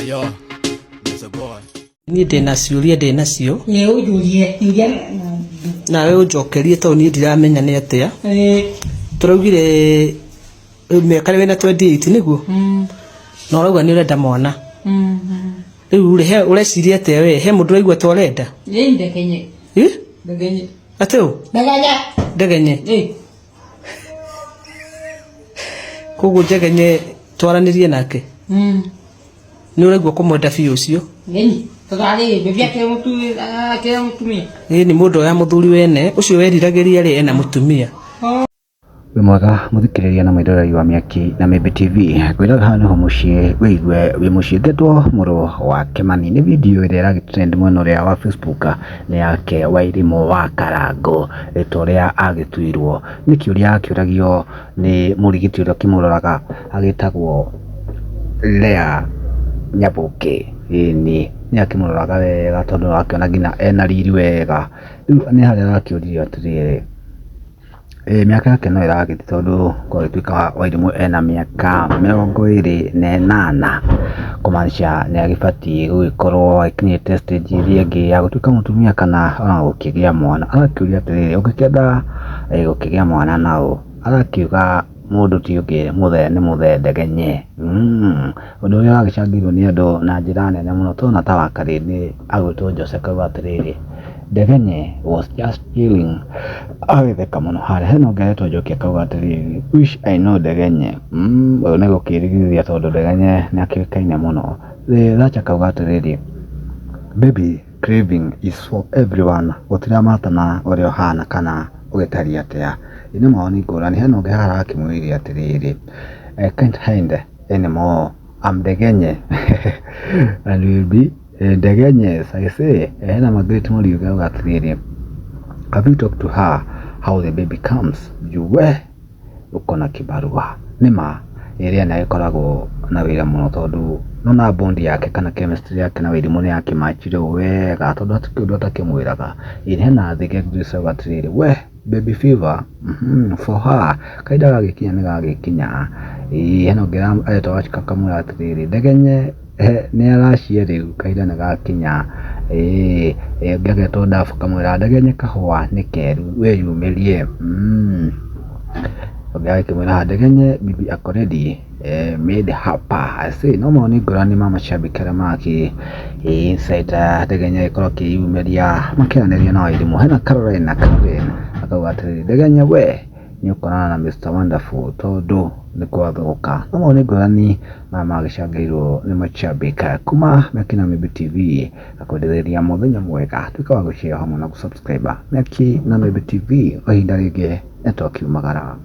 Yo, there's a boy. Ni ndina ciuria ndinacio Ye ujurie iria nawe unjokerie to ni ndiramenya ni atia turaugire miaka wena 28 niguo no rauga ni urenda mwana riu he ureciria atia we he mundu raigua to urenda ye ndegenye ndegenye ateo ndegenye ndegenye koguo ndegenye twaranirie nake ni uraigua kumwenda biũ ucio ngenyi totali bebia ke mutumia ni mundu ya muthuri wene ucio weriragiria ri ena mutumia Mwega muthikiriria na mwendoreri wa Miaki na Mĩmbi TV kwiraga hano ho mucie wiigwe wi mucie ngetwo muro wa Kimani ni video ire iragitrend mwena uria wa Facebook ni yake Wairimu wa Karango itoria agituirwo ni kiuria akiuragio ni murigiti uria kimuroraga agitagwo Lea Nyabuki ni akimuroraga wega tondu akiona ngina ena riri wega riu ni haria akiuririo atiriri miaka yake no iragiti tondu kwa tuika Wairimu ena miaka 28 kumanisha ni agibati gugikorwo akinyite stage iria ingi ya gutuika mutumia kana ona gukigia mwana arakiuria atiriri ukikenda gukigia mwana nao arakiuga mundu ti ungi muthe ni muthe ndegenye undu uria agicangirwo ni andu na njira nene muno tona ta wakarindi agwitwo Jose kauga atiriri Ndegenye was just chilling agitheka muno haria heno ngeretwo njokia kauga atiriri wish I know Ndegenye ne gukirigithia tondu Ndegenye ni akirikaine muno Thatcher kauga atiriri baby craving is for everyone gutira matana uria hana kana ugitaria atia ino maoni ngurani heno ngehara akimwiri atiriri I can't hide anymore I'm Ndegenye and will be Ndegenye I say hena magret muriuga atiriri have you talked to her how the baby comes you were ukona kibarua nima iria na ikoragwo na wira muno tondu nona bondi yake kana chemistry yake na Wairimu ni yake machire wega tondu atikiundu atakimwiraga hena thige Grace atiriri we baby fever for her kaida gagikinya ni gagikinya heno ngira ayeto wachika kamura atiriri Ndegenye ni aracie riu kaida ni gakinya ngageto ndafu kamura Ndegenye kahwa ni keru we yumirie kimwira Ndegenye bibi akoredi made hapa I say no maoni ngurani mama shabikira maki inside Ndegenye ikoro kiyumiria makianiria na Wairimu hena Caroline akauga atiriri Ndegenye we ni ukorana na Mr Wonderful tondu ni kwathuka no maoni ngurani mama agicangirwo ni machabika kuma Miaki na Mĩmbi TV akwendereria muthenya mwega tuika wa gushare hamwe na gusubscribe Miaki na Mĩmbi TV ihinda ringi netokiumagara